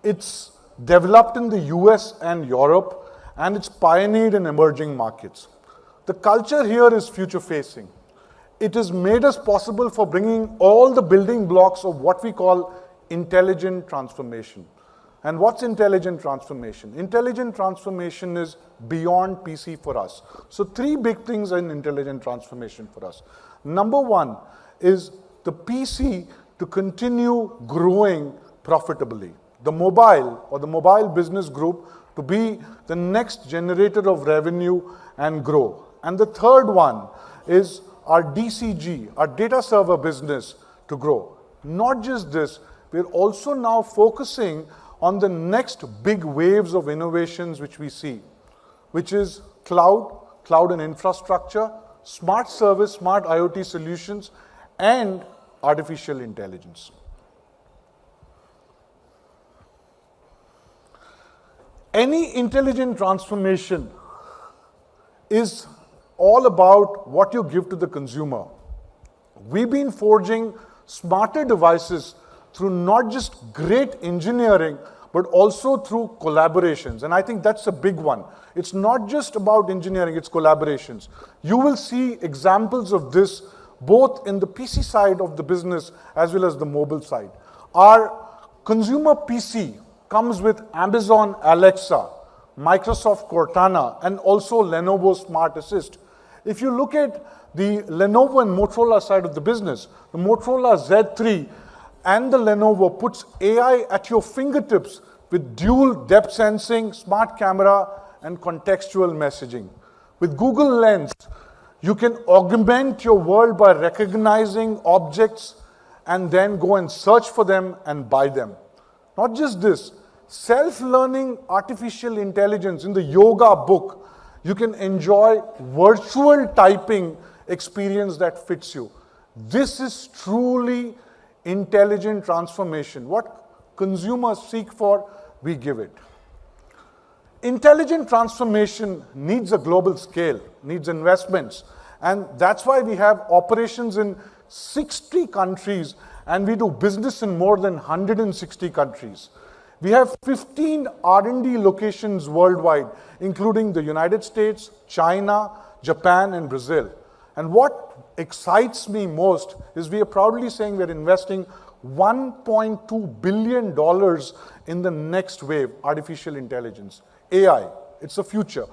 It's developed in the US and Europe, and it's pioneered in emerging markets. The culture here is future-facing. It has made us possible for bringing all the building blocks of what we call intelligent transformation. And what's intelligent transformation? Intelligent transformation is beyond PC for us. So 3 big things in intelligent transformation for us. Number 1 is the PC to continue growing profitably. The mobile or the mobile business group to be the next generator of revenue and grow. And the third one is our DCG, our data server business to grow. Not just this, we're also now focusing on the next big waves of innovations which we see, which is cloud and infrastructure, smart service, smart IoT solutions, and artificial intelligence. Any intelligent transformation is all about what you give to the consumer. We've been forging smarter devices through not just great engineering, but also through collaborations. And I think that's a big one. It's not just about engineering, it's collaborations. You will see examples of this both in the PC side of the business as well as the mobile side. Our consumer PC comes with Amazon Alexa, Microsoft Cortana, and also Lenovo Smart Assist. If you look at the Lenovo and Motorola side of the business, the Motorola Z3 and the Lenovo puts AI at your fingertips with dual depth sensing, smart camera, and contextual messaging. With Google Lens, you can augment your world by recognizing objects and then go and search for them and buy them. Not just this, self-learning artificial intelligence in the yoga book, you can enjoy virtual typing experience that fits you. This is truly intelligent transformation. What consumers seek for, we give it. Intelligent transformation needs a global scale, needs investments, and that's why we have operations in 60 countries and we do business in more than 160 countries. We have 15 R&D locations worldwide, including the United States, China, Japan, and Brazil. And what excites me most is we are proudly saying we're investing $1.2 billion in the next wave, artificial intelligence. AI, it's the future.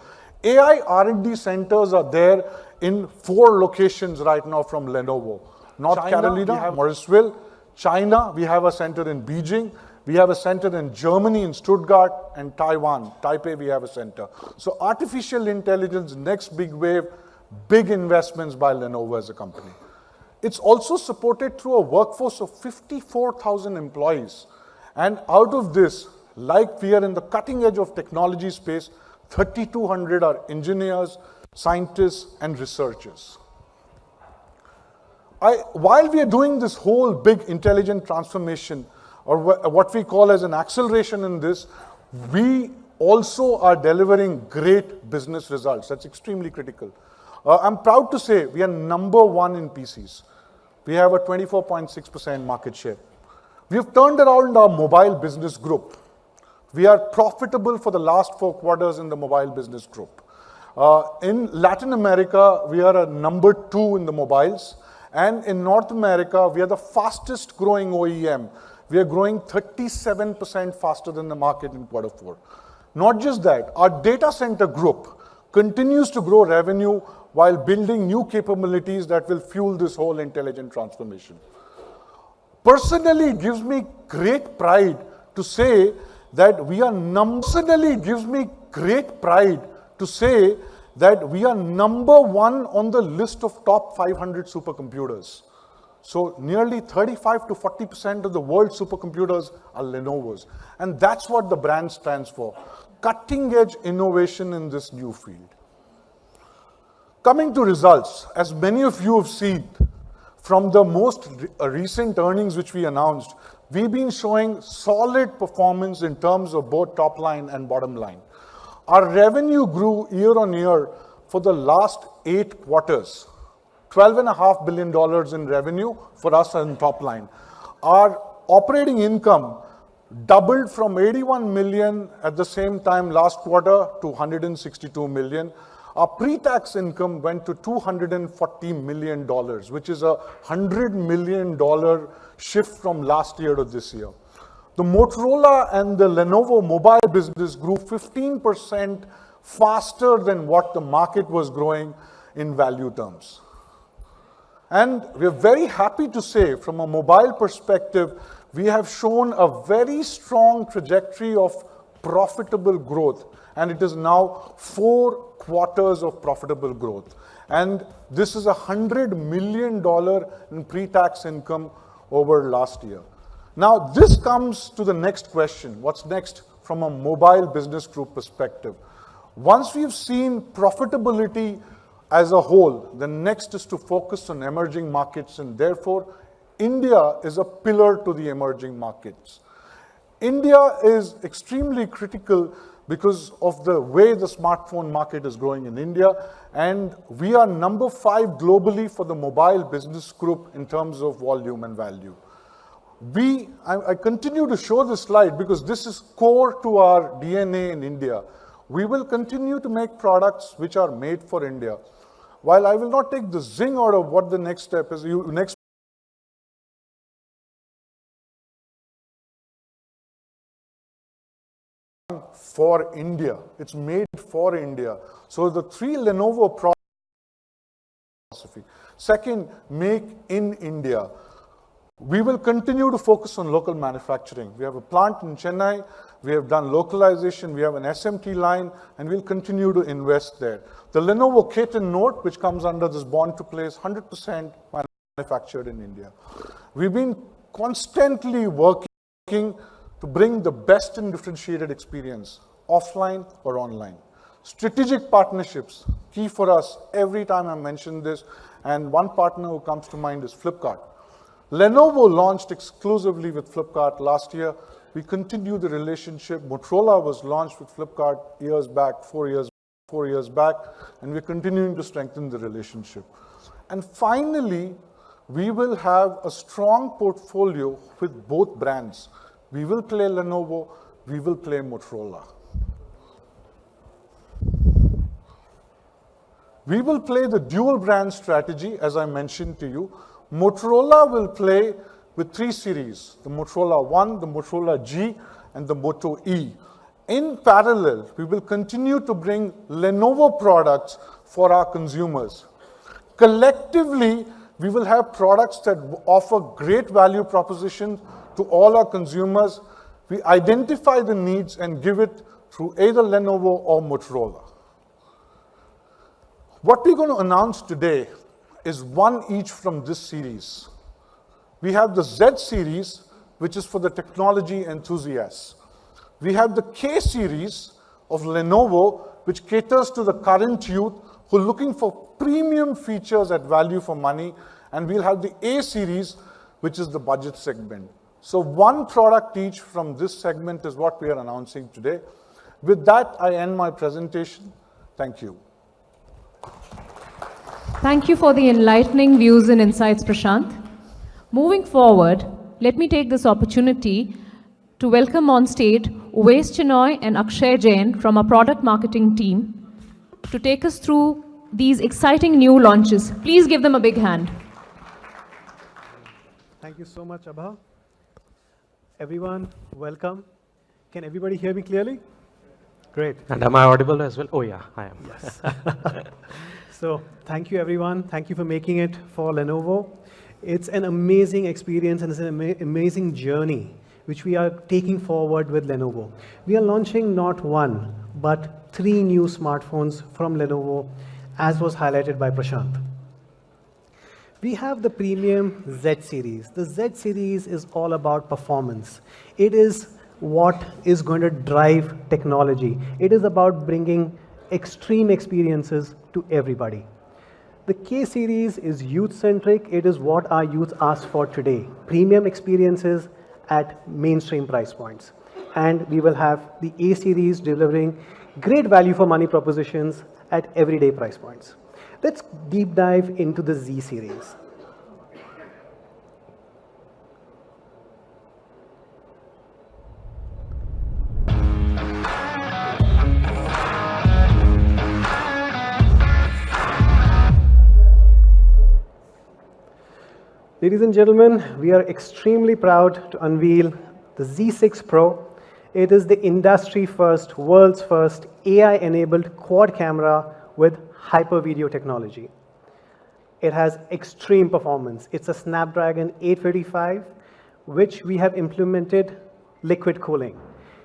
AI R&D centers are there in 4 locations right now from Lenovo. North Carolina, Morrisville. China, we have a center in Beijing. We have a center in Germany, in Stuttgart, and Taiwan. Taipei, we have a center. So artificial intelligence, next big wave, big investments by Lenovo as a company. It's also supported through a workforce of 54,000 employees. And out of this, like we are in the cutting edge of technology space, 3,200 are engineers, scientists, and researchers. While we are doing this whole big intelligent transformation, or what we call as an acceleration in this, we also are delivering great business results. That's extremely critical. I'm proud to say we are number 1 in PCs. We have a 24.6% market share. We have turned around our mobile business group. We are profitable for the last 4 quarters in the mobile business group. In Latin America, we are a number 2 in the mobiles. And in North America, we are the fastest growing OEM. We are growing 37% faster than the market in quarter 4. Not just that, our data center group continues to grow revenue while building new capabilities that will fuel this whole intelligent transformation. Personally, it gives me great pride to say that we are number 1 on the list of top 500 supercomputers. So nearly 35 to 40% of the world's supercomputers are Lenovo's. And that's what the brand stands for. Cutting edge innovation in this new field. Coming to results, as many of you have seen from the most recent earnings which we announced, we've been showing solid performance in terms of both top line and bottom line. Our revenue grew year on year for the last 8 quarters. $12.5 billion in revenue for us on top line. Our operating income doubled from 81 million at the same time last quarter to 162 million. Our pre-tax income went to $240 million, which is a $100 million shift from last year to this year. The Motorola and the Lenovo mobile business grew 15% faster than what the market was growing in value terms. And we're very happy to say, from a mobile perspective, we have shown a very strong trajectory of profitable growth, and it is now 4 quarters of profitable growth. And this is $100 million in pre-tax income over last year. Now, this comes to the next question. What's next from a mobile business group perspective? Once we've seen profitability as a whole, the next is to focus on emerging markets, and therefore, India is a pillar to the emerging markets. India is extremely critical because of the way the smartphone market is growing in India, and we are number 5 globally for the mobile business group in terms of volume and value. I continue to show this slide because this is core to our DNA in India. We will continue to make products which are made for India. While I will not take the zing out of what the next step is, for India. It's made for India. So the 3 Lenovo products. Second, make in India. We will continue to focus on local manufacturing. We have a plant in Chennai, we have done localization, we have an SMT line, and we'll continue to invest there. The Lenovo K10 Note, which comes under this Born to Play, is 100% manufactured in India. We've been constantly working to bring the best and differentiated experience, offline or online. Strategic partnerships, key for us every time I mention this, and one partner who comes to mind is Flipkart. Lenovo launched exclusively with Flipkart last year. We continue the relationship. Motorola was launched with Flipkart years back, 4 years back, and we're continuing to strengthen the relationship. And finally, we will have a strong portfolio with both brands. We will play Lenovo, we will play Motorola. We will play the dual brand strategy, as I mentioned to you. Motorola will play with 3 series, the Motorola One, the Motorola G, and the Moto E. In parallel, we will continue to bring Lenovo products for our consumers. Collectively, we will have products that offer great value proposition to all our consumers. We identify the needs and give it through either Lenovo or Motorola. What we're going to announce today is one each from this series. We have the Z series, which is for the technology enthusiasts. We have the K series of Lenovo, which caters to the current youth who are looking for premium features at value for money. And we'll have the A series, which is the budget segment. So one product each from this segment is what we are announcing today. With that, I end my presentation. Thank you. Thank you for the enlightening views and insights, Prashant. Moving forward, let me take this opportunity to welcome on stage Uwais Chinoy and Akshay Jain from our product marketing team to take us through these exciting new launches. Please give them a big hand. Thank you so much, Abha. Everyone, welcome. Can everybody hear me clearly? Great. And am I audible as well? Oh yeah, I am. Yes. So thank you, everyone. Thank you for making it for Lenovo. It's an amazing experience and it's an amazing journey which we are taking forward with Lenovo. We are launching not 1, but 3 new smartphones from Lenovo, as was highlighted by Prashant. We have the premium Z series. The Z series is all about performance. It is what is going to drive technology. It is about bringing extreme experiences to everybody. The K series is youth-centric. It is what our youth ask for today. Premium experiences at mainstream price points. And we will have the A series delivering great value for money propositions at everyday price points. Let's deep dive into the Z series. Ladies and gentlemen, we are extremely proud to unveil the Z6 Pro. It is the industry first, world's first AI-enabled quad camera with hyper video technology. It has extreme performance. It's a Snapdragon 855, which we have implemented liquid cooling.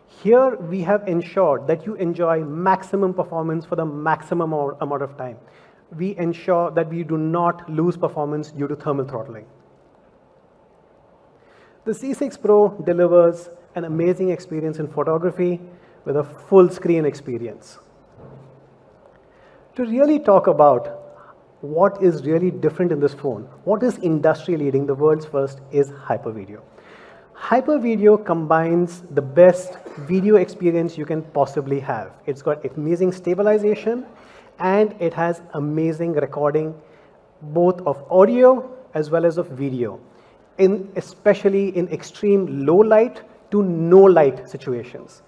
Here we have ensured that you enjoy maximum performance for the maximum amount of time. We ensure that we do not lose performance due to thermal throttling. The Z6 Pro delivers an amazing experience in photography with a full screen experience. To really talk about what is really different in this phone, what is industry leading, the world's first, is hyper video. Hyper video combines the best video experience you can possibly have. It's got amazing stabilization and it has amazing recording both of audio as well as of video, especially in extreme low light to no light situations.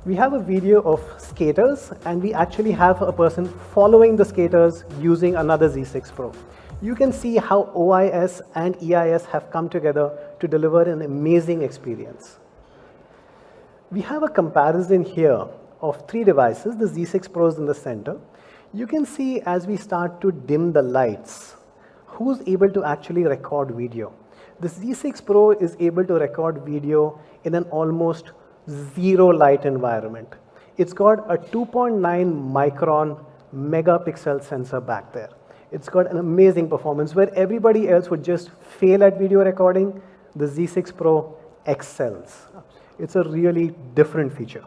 We have a video of skaters and we actually have a person following the skaters using another Z6 Pro. You can see how OIS and EIS have come together to deliver an amazing experience. We have a comparison here of three devices. The Z6 Pro is in the center. You can see as we start to dim the lights, who's able to actually record video. The Z6 Pro is able to record video in an almost zero light environment. It's got a 2.9 micron megapixel sensor back there. It's got an amazing performance where everybody else would just fail at video recording. The Z6 Pro excels. It's a really different feature.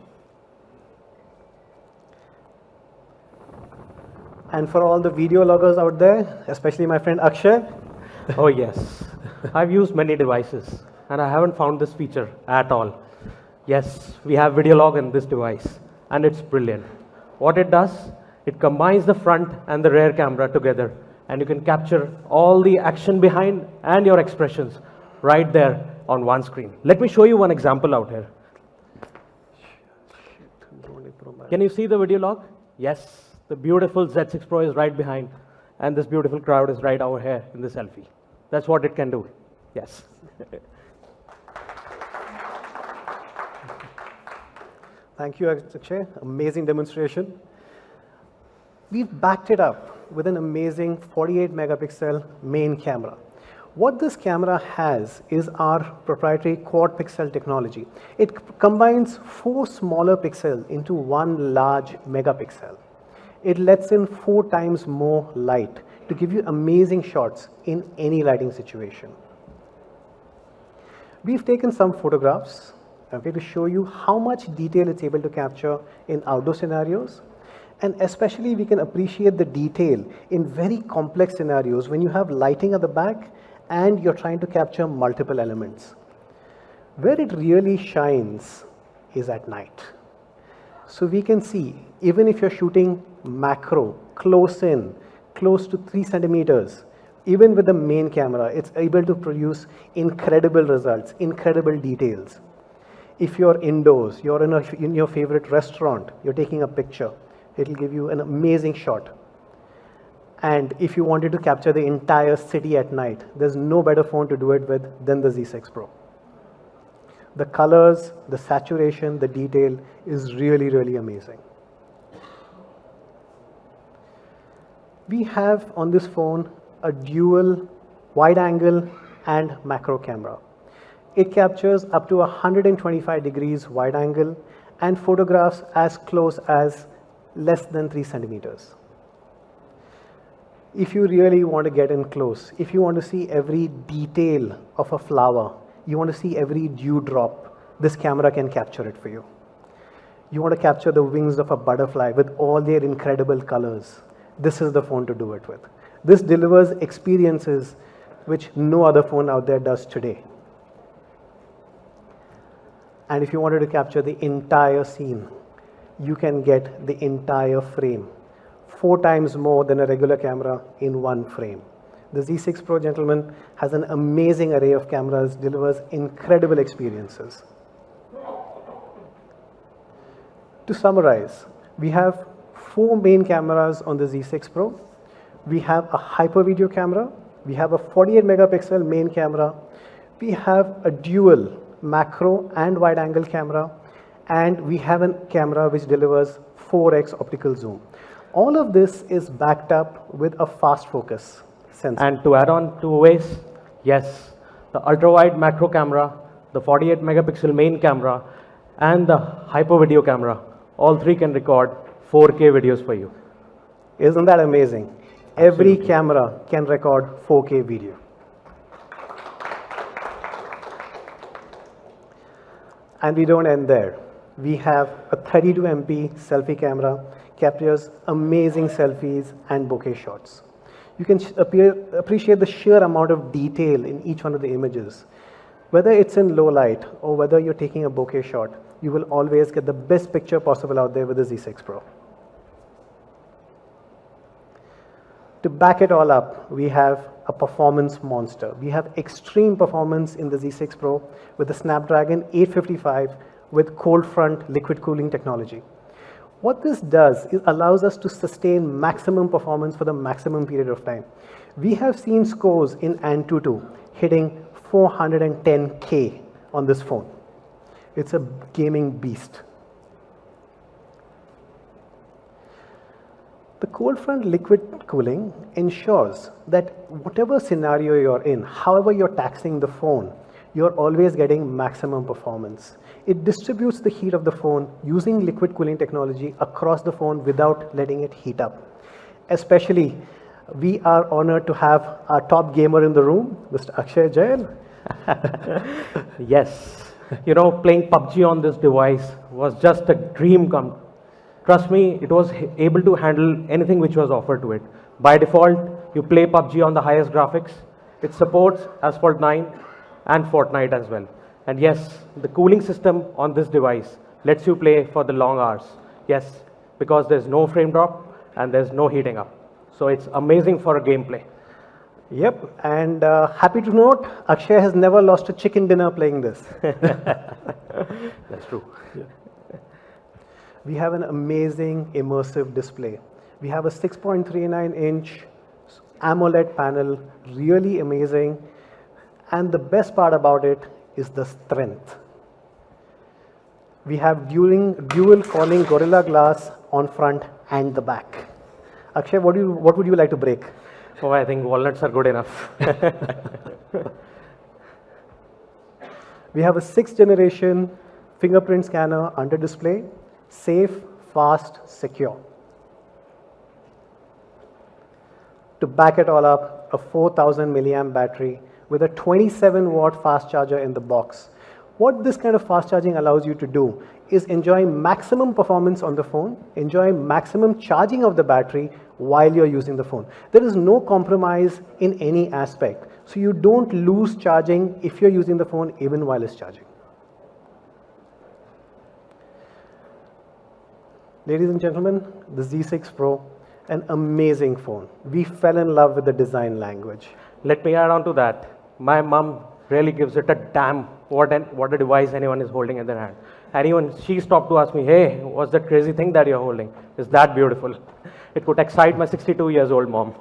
And for all the video loggers out there, especially my friend Akshay. Oh yes, I've used many devices and I haven't found this feature at all. Yes, we have video log in this device and it's brilliant. What it does, it combines the front and the rear camera together and you can capture all the action behind and your expressions right there on one screen. Let me show you one example out here. Can you see the video log? Yes, the beautiful Z6 Pro is right behind and this beautiful crowd is right over here in the selfie. That's what it can do. Yes. Thank you, Akshay. Amazing demonstration. We've backed it up with an amazing 48 megapixel main camera. What this camera has is our proprietary quad pixel technology. It combines 4 smaller pixels into one large megapixel. It lets in 4 times more light to give you amazing shots in any lighting situation. We've taken some photographs to show you how much detail it's able to capture in outdoor scenarios. And especially we can appreciate the detail in very complex scenarios when you have lighting at the back and you're trying to capture multiple elements. Where it really shines is at night. So we can see, even if you're shooting macro, close in, close to 3 centimeters, even with the main camera, it's able to produce incredible results, incredible details. If you're indoors, you're in your favorite restaurant, you're taking a picture, it'll give you an amazing shot. And if you wanted to capture the entire city at night, there's no better phone to do it with than the Z6 Pro. The colors, the saturation, the detail is really, really amazing. We have on this phone a dual wide angle and macro camera. It captures up to 125 degrees wide angle and photographs as close as less than 3 centimeters. If you really want to get in close, if you want to see every detail of a flower, you want to see every dewdrop, this camera can capture it for you. You want to capture the wings of a butterfly with all their incredible colors, this is the phone to do it with. This delivers experiences which no other phone out there does today. And if you wanted to capture the entire scene, you can get the entire frame, 4 times more than a regular camera in one frame. The Z6 Pro, gentlemen, has an amazing array of cameras, delivers incredible experiences. To summarize, we have 4 main cameras on the Z6 Pro. We have a hyper video camera, We have a 48 megapixel main camera. We have a dual macro and wide angle camera. And we have a camera which delivers 4x optical zoom. All of this is backed up with a fast focus sensor. And to add on to Oasis, yes, the ultra-wide macro camera, the 48 megapixel main camera, and the hyper video camera, all three can record 4K videos for you. Isn't that amazing? Every camera can record 4K video. And we don't end there. We have a 32 MP selfie camera, captures amazing selfies and bokeh shots. You can appreciate the sheer amount of detail in each one of the images. Whether it's in low light or whether you're taking a bokeh shot, you will always get the best picture possible out there with the Z6 Pro. To back it all up, we have a performance monster. We have extreme performance in the Z6 Pro with the Snapdragon 855 with cold front liquid cooling technology. What this does is allows us to sustain maximum performance for the maximum period of time. We have seen scores in Antutu hitting 410K on this phone. It's a gaming beast. The cold front liquid cooling ensures that whatever scenario you're in, however you're taxing the phone, you're always getting maximum performance. It distributes the heat of the phone using liquid cooling technology across the phone without letting it heat up. Especially, we are honored to have our top gamer in the room, Mr. Akshay Jain. Yes, you know, playing PUBG on this device was just a dream come. Trust me, it was able to handle anything which was offered to it. By default, you play PUBG on the highest graphics. It supports Asphalt 9 and Fortnite as well. And yes, the cooling system on this device lets you play for the long hours. Yes, because there's no frame drop and there's no heating up. So it's amazing for a gameplay. Yep, and happy to note, Akshay has never lost a chicken dinner playing this. That's true. Yeah. We have an amazing immersive display. We have a 6.39-inch AMOLED panel, really amazing. And the best part about it is the strength. We have dual calling Gorilla Glass on front and the back. Akshay, what would you like to break? Oh, I think walnuts are good enough. We have a 6th generation fingerprint scanner under display. Safe, fast, secure. To back it all up, a 4000 milliamp battery with a 27 watt fast charger in the box. What this kind of fast charging allows you to do is enjoy maximum performance on the phone, enjoy maximum charging of the battery while you're using the phone. There is no compromise in any aspect. So you don't lose charging if you're using the phone even while it's charging. Ladies and gentlemen, the Z6 Pro, an amazing phone. We fell in love with the design language. Let me add on to that. My mom really gives it a damn what a device anyone is holding in their hand. And even she stopped to ask me, hey, what's that crazy thing that you're holding? Is that beautiful? It could excite my 62 years old mom.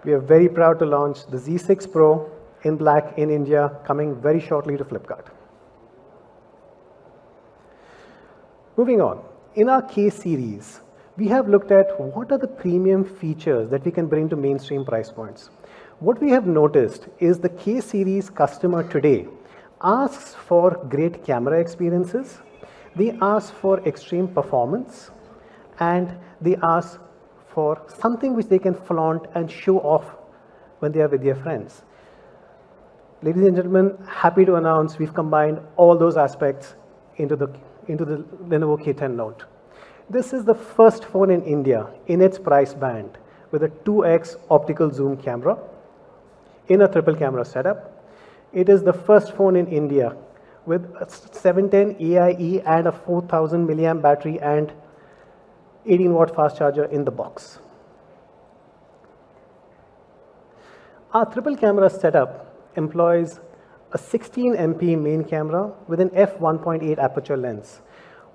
We are very proud to launch the Z6 Pro in black in India, coming very shortly to Flipkart. Moving on, in our K series, we have looked at what are the premium features that we can bring to mainstream price points. What we have noticed is the K series customer today asks for great camera experiences, they ask for extreme performance, and they ask for something which they can flaunt and show off when they are with their friends. Ladies and gentlemen, happy to announce we've combined all those aspects into the Lenovo K10 Note. This is the first phone in India in its price band with a 2x optical zoom camera in a triple camera setup. It is the first phone in India with a 710 AIE and a 4000 milliamp battery and 18 watt fast charger in the box. Our triple camera setup employs a 16 MP main camera with an f1.8 aperture lens.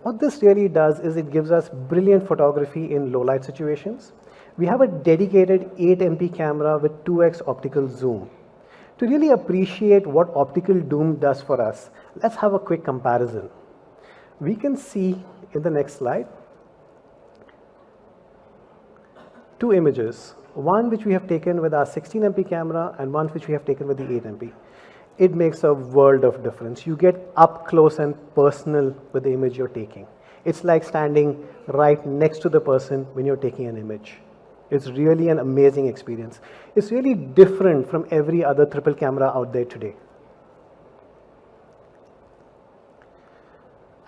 What this really does is it gives us brilliant photography in low light situations. We have a dedicated 8 MP camera with 2x optical zoom. To really appreciate what optical zoom does for us, let's have a quick comparison. We can see in the next slide two images, one which we have taken with our 16 MP camera and one which we have taken with the 8 MP. It makes a world of difference. You get up close and personal with the image you're taking. It's like standing right next to the person when you're taking an image. It's really an amazing experience. It's really different from every other triple camera out there today.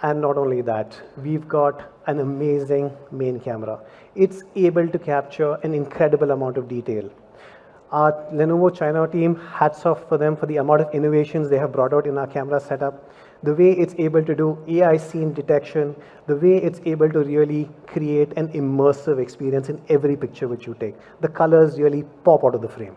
And not only that, we've got an amazing main camera. It's able to capture an incredible amount of detail. Our Lenovo China team, hats off for them for the amount of innovations they have brought out in our camera setup. The way it's able to do AI scene detection, the way it's able to really create an immersive experience in every picture which you take. The colors really pop out of the frame.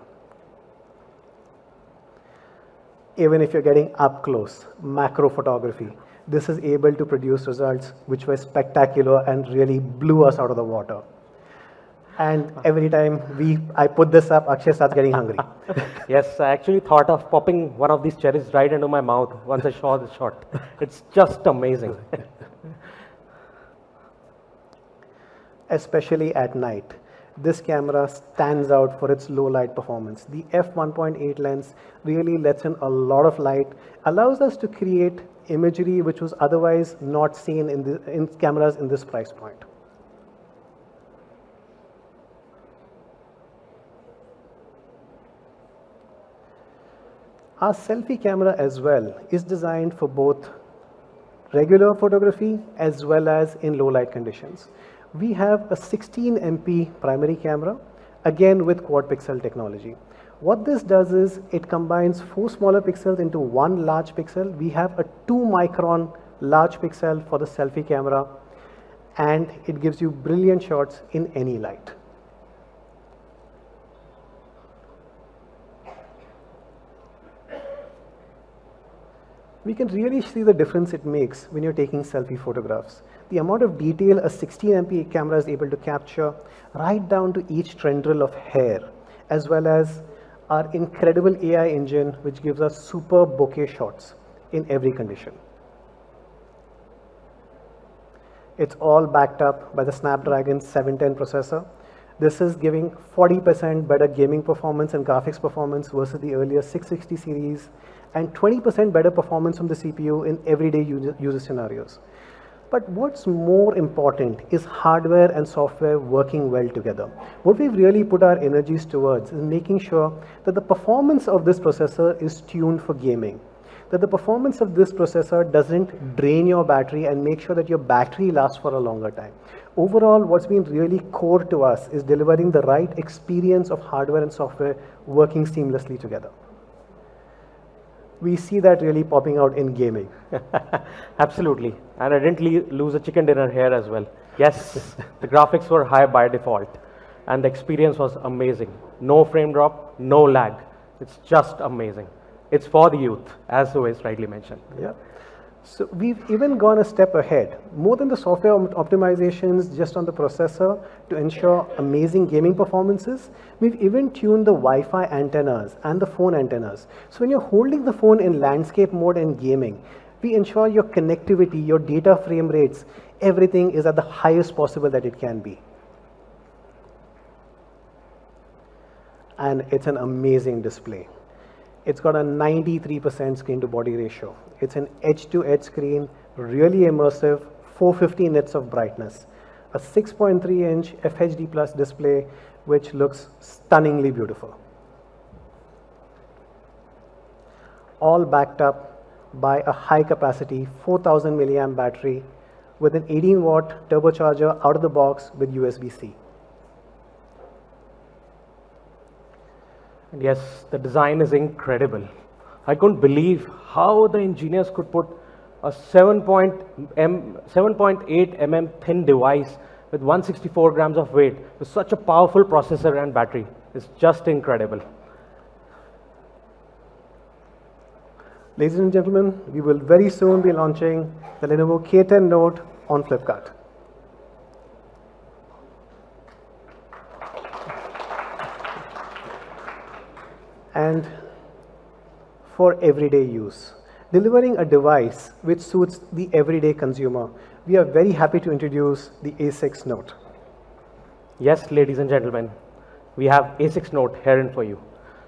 Even if you're getting up close, macro photography, this is able to produce results which were spectacular and really blew us out of the water. And every time I put this up, Akshay starts getting hungry. Yes, I actually thought of popping one of these cherries right into my mouth once I saw this shot. It's just amazing. Especially at night, this camera stands out for its low light performance. The f1.8 lens really lets in a lot of light, allows us to create imagery which was otherwise not seen in cameras in this price point. Our selfie camera as well is designed for both regular photography as well as in low light conditions. We have a 16 MP primary camera, again with quad pixel technology. What this does is it combines 4 smaller pixels into one large pixel. We have a 2 micron large pixel for the selfie camera, and it gives you brilliant shots in any light. We can really see the difference it makes when you're taking selfie photographs. The amount of detail a 16 MP camera is able to capture, right down to each tendril of hair, as well as our incredible AI engine, which gives us super bokeh shots in every condition. It's all backed up by the Snapdragon 710 processor. This is giving 40% better gaming performance and graphics performance versus the earlier 660 series, and 20% better performance from the CPU in everyday user scenarios. But what's more important is hardware and software working well together. What we've really put our energies towards is making sure that the performance of this processor is tuned for gaming, that the performance of this processor doesn't drain your battery, and make sure that your battery lasts for a longer time. Overall, what's been really core to us is delivering the right experience of hardware and software working seamlessly together. We see that really popping out in gaming. Absolutely. And I didn't lose a chicken dinner here as well. Yes, the graphics were high by default, and the experience was amazing. No frame drop, no lag. It's just amazing. It's for the youth, as Suez rightly mentioned. Yeah. So we've even gone a step ahead, more than the software optimizations just on the processor to ensure amazing gaming performances. We've even tuned the Wi-Fi antennas and the phone antennas. So when you're holding the phone in landscape mode and gaming, we ensure your connectivity, your data frame rates, everything is at the highest possible that it can be. And it's an amazing display. It's got a 93% screen to body ratio. It's an edge to edge screen, really immersive, 450 nits of brightness. A 6.3 inch FHD Plus display, which looks stunningly beautiful. All backed up by a high capacity 4000 milliamp battery with an 18 watt turbocharger out of the box with USB-C. And yes, the design is incredible. I couldn't believe how the engineers could put a 7.8 mm thin device with 164 grams of weight with such a powerful processor and battery. It's just incredible. Ladies and gentlemen, we will very soon be launching the Lenovo K10 Note on Flipkart. for everyday use, delivering a device which suits the everyday consumer. We are very happy to introduce the A6 Note. Yes, ladies and gentlemen, we have A6 Note herein for you.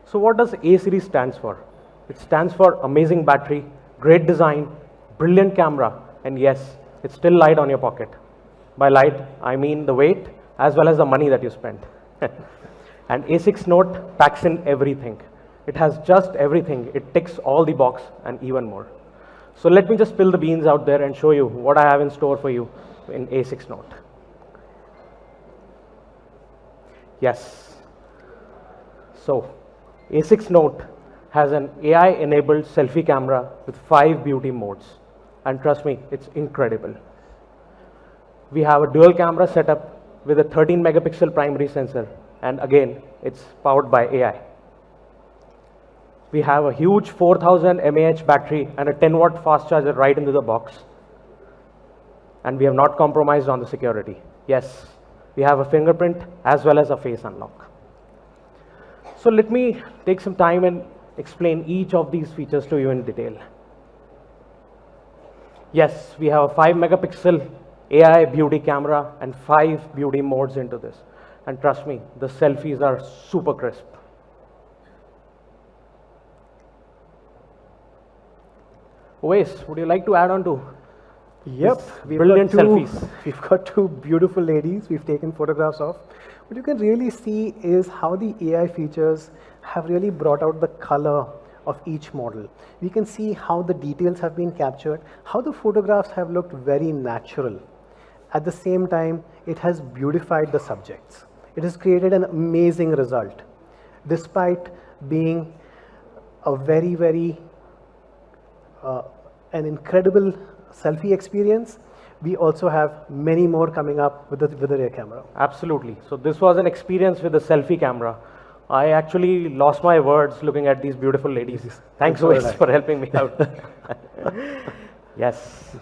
So what does A series stands for? It stands for amazing battery, great design, brilliant camera, and yes, it's still light on your pocket. By light, I mean the weight as well as the money that you spent. And A6 Note packs in everything. It has just everything. It ticks all the box and even more. So let me just spill the beans out there and show you what I have in store for you in A6 Note. Yes. So A6 Note has an AI-enabled selfie camera with 5 beauty modes. And trust me, it's incredible. We have a dual camera setup with a 13 megapixel primary sensor. And again, it's powered by AI. We have a huge 4000 mAh battery and a 10 watt fast charger right into the box. And we have not compromised on the security. Yes, we have a fingerprint as well as a face unlock. So let me take some time and explain each of these features to you in detail. Yes, we have a 5 megapixel AI beauty camera and 5 beauty modes into this. And trust me, the selfies are super crisp. Uwais, would you like to add on to? Yep, Brilliant selfies. We've got two beautiful ladies we've taken photographs of. What you can really see is how the AI features have really brought out the color of each model. We can see how the details have been captured, how the photographs have looked very natural. At the same time, it has beautified the subjects. It has created an amazing result. Despite being a very an incredible selfie experience, we also have many more coming up with the rear camera. Absolutely. So this was an experience with the selfie camera. I actually lost my words looking at these beautiful ladies. Thanks, Uwais, for helping me out. Yes.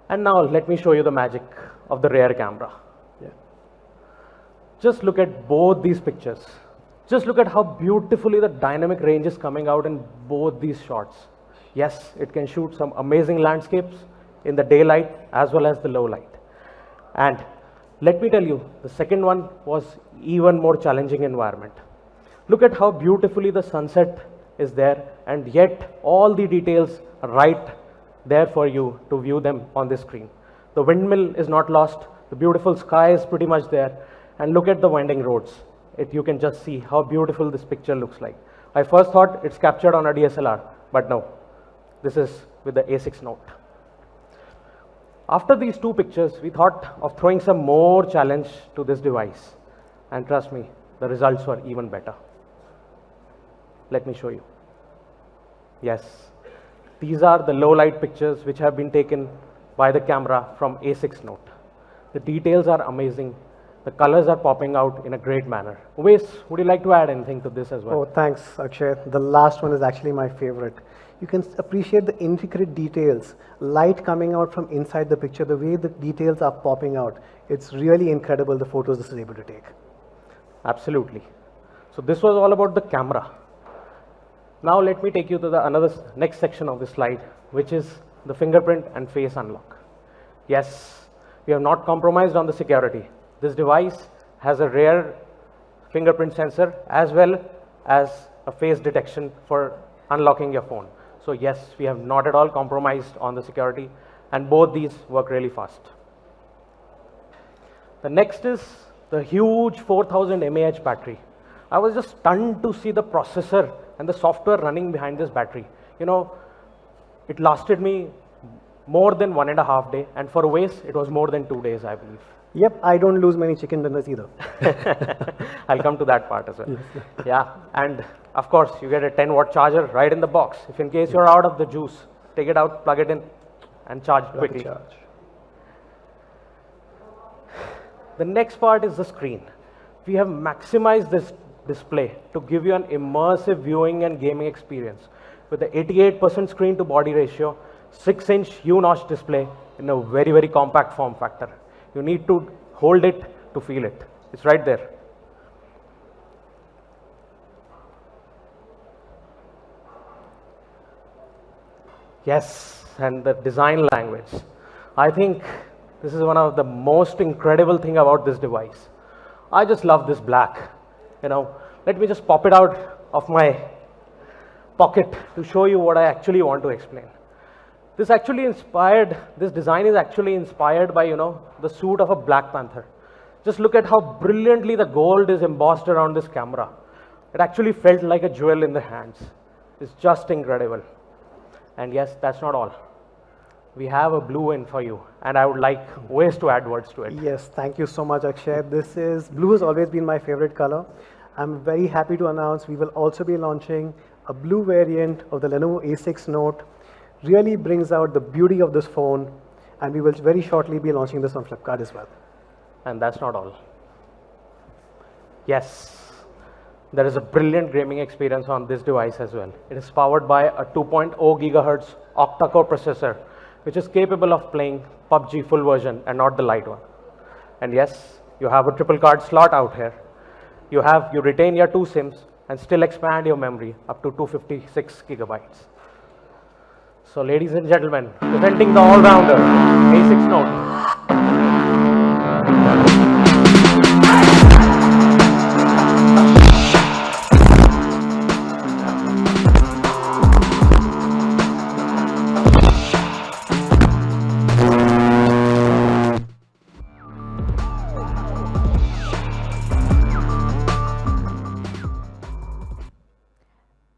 And now let me show you the magic of the rear camera. Yeah. Just look at both these pictures. Just look at how beautifully the dynamic range is coming out in both these shots. Yes, it can shoot some amazing landscapes in the daylight as well as the low light. And let me tell you, the second one was even more challenging environment. Look at how beautifully the sunset is there, and yet all the details are right there for you to view them on the screen. The windmill is not lost, the beautiful sky is pretty much there, and look at the winding roads. You can just see how beautiful this picture looks like. I first thought it's captured on a DSLR, but no, this is with the A6 Note. After these two pictures, we thought of throwing some more challenge to this device. And trust me, the results were even better. Let me show you. Yes, these are the low light pictures which have been taken by the camera from A6 Note. The details are amazing. The colors are popping out in a great manner. Uwais, would you like to add anything to this as well? Oh, thanks, Akshay. The last one is actually my favorite. You can appreciate the intricate details, light coming out from inside the picture, the way the details are popping out. It's really incredible, the photos this is able to take. Absolutely. So this was all about the camera. Now let me take you to the next section of the slide, which is the fingerprint and face unlock. Yes, we have not compromised on the security. This device has a rear fingerprint sensor as well as a face detection for unlocking your phone. So yes, we have not at all compromised on the security, and both these work really fast. The next is the huge 4000 mAh battery. I was just stunned to see the processor and the software running behind this battery. You know, it lasted me more than 1.5 days, and for Uwais, it was more than 2 days, I believe. Yep, I don't lose many chicken dinners either. I'll come to that part as well. Yeah, and of course, you get a 10 watt charger right in the box. If in case you're out of the juice, take it out, plug it in, and charge quickly. The next part is the screen. We have maximized this display to give you an immersive viewing and gaming experience with the 88% screen to body ratio, 6-inch U-notch display in a very compact form factor. You need to hold it to feel it. It's right there. Yes, and the design language. I think this is one of the most incredible thing about this device. I just love this black. You know, let me just pop it out of my pocket to show you what I actually want to explain. This design is actually inspired by, the suit of a Black Panther. Just look at how brilliantly the gold is embossed around this camera. It actually felt like a jewel in the hands. It's just incredible. And yes, that's not all. We have a blue in for you, and I would like ways to add words to it. Yes, thank you so much, Akshay. Blue has always been my favorite color. I'm very happy to announce we will also be launching a blue variant of the Lenovo A6 Note. Really brings out the beauty of this phone, and we will very shortly be launching this on Flipkart as well. And that's not all. Yes, there is a brilliant gaming experience on this device as well. It is powered by a 2.0 gigahertz octa-core processor, which is capable of playing PUBG full version and not the light one. And yes, you have a triple card slot out here. You retain your 2 SIMs and still expand your memory up to 256 gigabytes. So ladies and gentlemen, presenting the all-rounder A6 Note.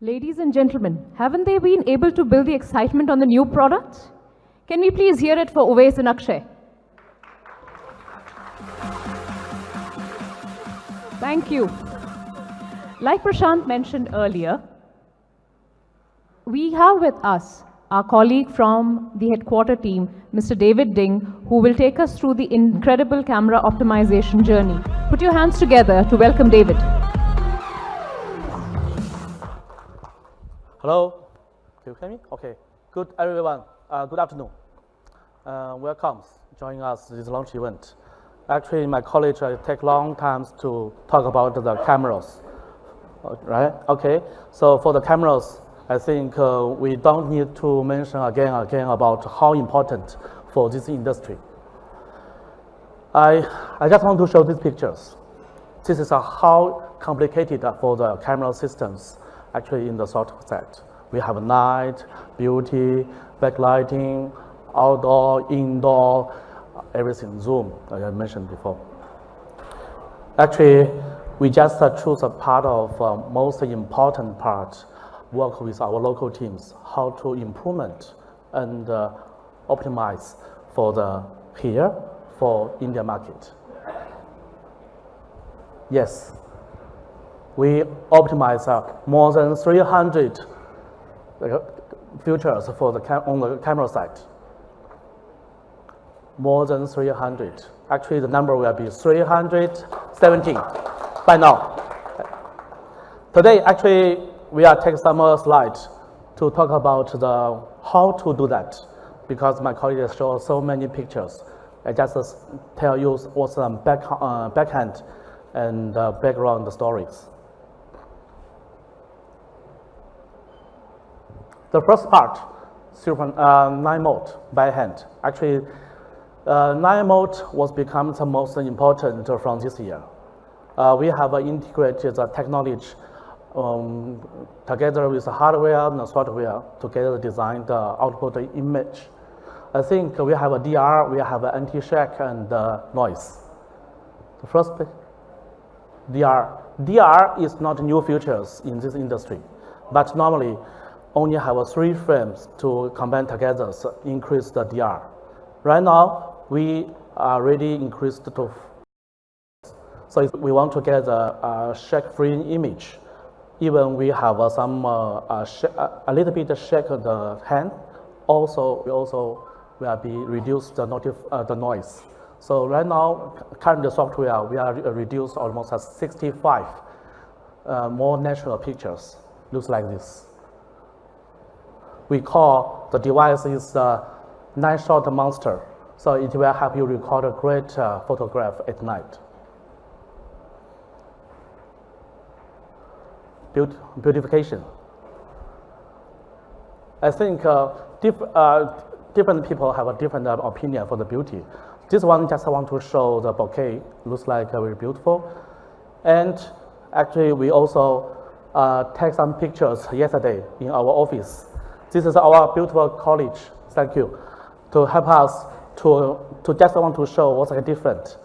Ladies and gentlemen, haven't they been able to build the excitement on the new products? Can we please hear it for Uwais and Akshay? Thank you. Like Prashant mentioned earlier, we have with us our colleague from the headquarter team, Mr. David Ding, who will take us through the incredible camera optimization journey. Put your hands together to welcome David. Hello, can you hear me? Okay, good everyone. Good afternoon. Welcome joining us this launch event. Actually, in my college, I take long times to talk about the cameras, right? Okay, so for the cameras, I think we don't need to mention again about how important for this industry. I just want to show these pictures. This is how complicated for the camera systems actually in the software set. We have night, beauty, backlighting, outdoor, indoor, everything, zoom, like I mentioned before. Actually, we just choose a part of most important part, work with our local teams, how to implement and optimize for India market. Yes. We optimize more than 300 features for on the camera side. More than 300. Actually, the number will be 317 by now. Today, actually, we are taking some slides to talk about how to do that, because my colleagues show so many pictures. I just tell you what's the backhand and background stories. The first part, 9 mode by hand. Actually, 9 mode was become the most important from this year. We have integrated the technology together with the hardware and the software together design the output image. I think we have a DR, we have an anti-shake and noise. The first DR. DR is not new features in this industry, but normally only have 3 frames to combine together, so increase the DR. Right now, we are already increased to. So if we want to get a shake-free image, even we have some a little bit shake the hand, also will be reduced the noise. So right now, current software we are reduced almost 65 more natural pictures. Looks like this. We call the device is the night shot monster. So it will help you record a great photograph at night. Beautification. I think different people have a different opinion for the beauty. This one just want to show the bouquet, looks like very beautiful. And actually, we also take some pictures yesterday in our office. This is our beautiful college, thank you, to help us to just want to show what's different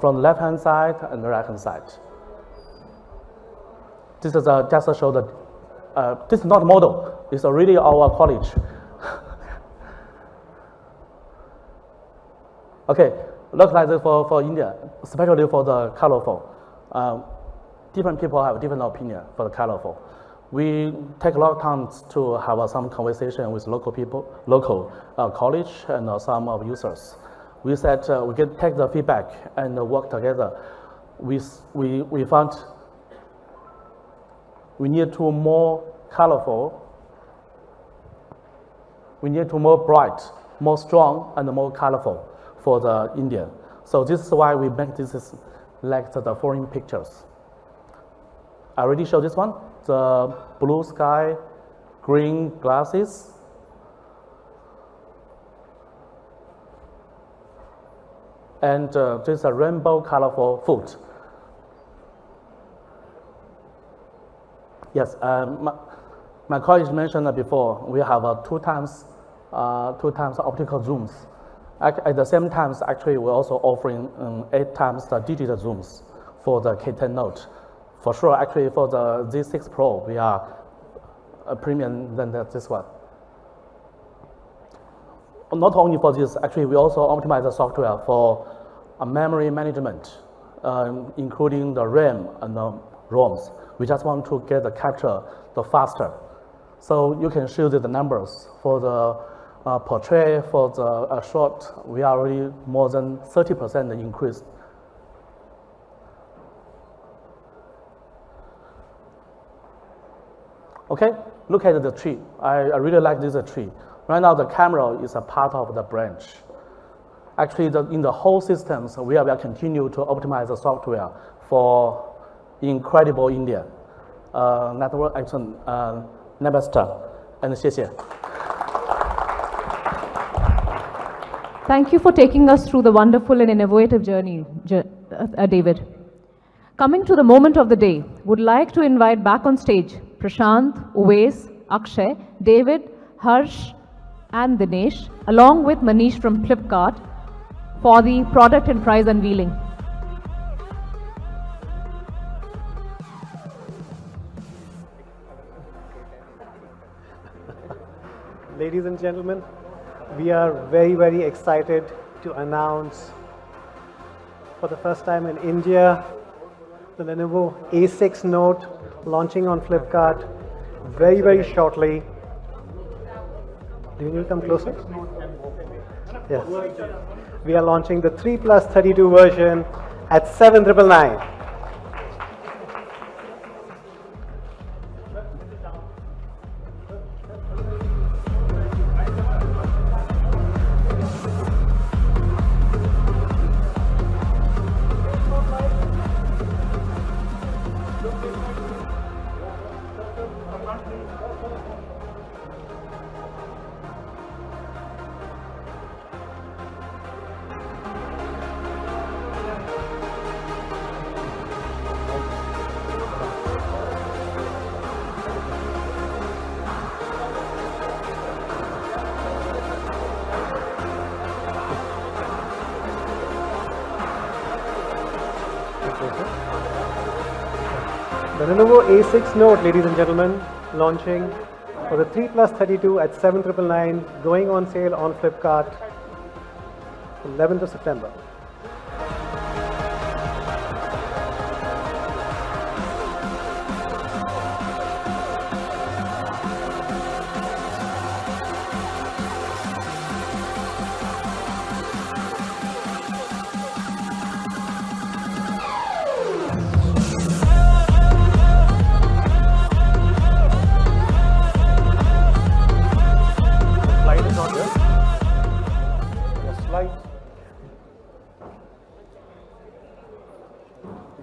from the left-hand side and the right-hand side. This is just to show that this is not a model, it's really our college. Okay, looks like this for India, especially for the colorful. Different people have different opinion for the colorful. We take a lot of time to have some conversation with local people, local college and some of users. We said we can take the feedback and work together. We found we need to more colorful, we need to more bright, more strong, and more colorful for the India. So this is why we make this like the foreign pictures. I already showed this one, the blue sky, green glasses. And this is a rainbow colorful food. Yes, my colleague mentioned before, we have two times optical zooms. At the same time, actually, we're also offering 8 times the digital zooms for the K10 Note. For sure, actually, for the Z6 Pro, we are a premium than this one. Not only for this, actually, we also optimize the software for memory management, including the RAM and the ROMs. We just want to get the capture the faster. So you can show the numbers for the portrait, for the short, we are already more than 30% increase. Okay, look at the tree. I really like this tree. Right now, the camera is a part of the branch. Actually, in the whole systems, we will continue to optimize the software for incredible India. Network action, Namaste, and 谢谢. Thank you for taking us through the wonderful and innovative journey, David. Coming to the moment of the day, would like to invite back on stage Prashant, Uwais, Akshay, David, Harsh, and Dinesh, along with Manish from Flipkart, for the product and prize unveiling. Ladies and gentlemen, we are very, very excited to announce for the first time in India the Lenovo A6 Note launching on Flipkart very, very shortly. Do you need to come closer? Yes. We are launching the 3+32 version at 7,999. The Lenovo A6 Note, ladies and gentlemen, launching for the 3+32 at 7,999, going on sale on Flipkart 11th of September.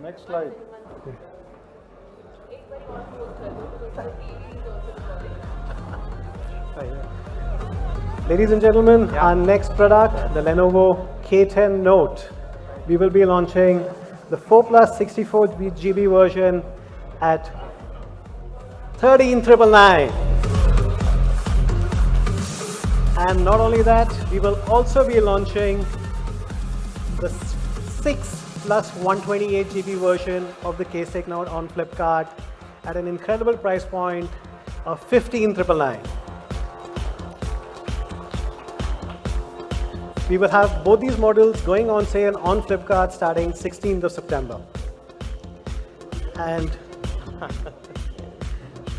Next slide. Okay. Ladies and gentlemen, our next product, the Lenovo K10 Note. We will be launching the 4 plus 64 GB version at 13,999. And not only that, we will also be launching the 6 plus 128 GB version of the K6 Note on Flipkart at an incredible price point of 15,999. We will have both these models going on sale on Flipkart starting 16th of September. And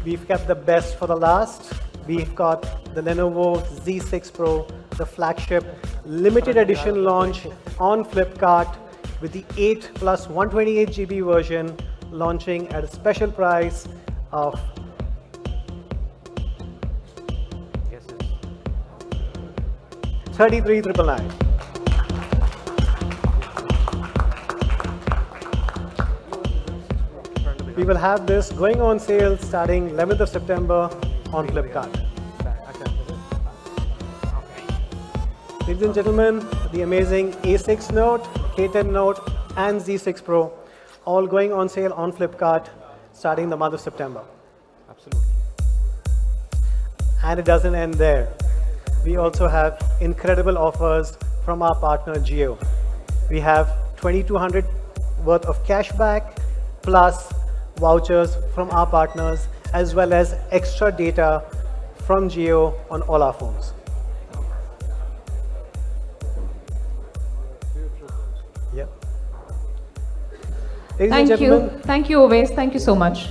we've kept the best for the last. We've got the Lenovo Z6 Pro, the flagship limited edition launch on Flipkart with the 8 plus 128 GB version launching at a special price of 33,999. We will have this going on sale starting 11th of September on Flipkart. Ladies and gentlemen, the amazing A6 Note, K10 Note and Z6 Pro all going on sale on Flipkart starting the month of September. Absolutely. And it doesn't end there. We also have incredible offers from our partner Jio. We have 2,200 worth of cashback plus vouchers from our partners as well as extra data from Jio on all our phones. Yep. Ladies and Thank gentlemen, you. Thank you, Oves. Thank you so much.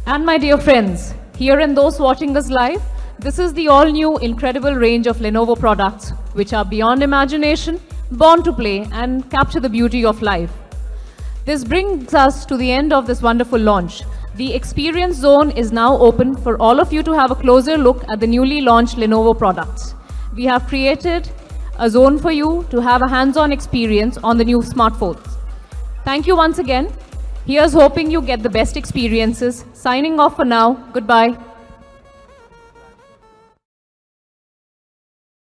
And my dear friends, here and those watching us live, this is the all-new incredible range of Lenovo products which are beyond imagination, born to play and capture the beauty of life. This brings us to the end of this wonderful launch. The Experience Zone is now open for all of you to have a closer look at the newly launched Lenovo products. We have created a zone for you to have a hands-on experience on the new smartphones. Thank you once again. Here's hoping you get the best experiences. Signing off for now. Goodbye.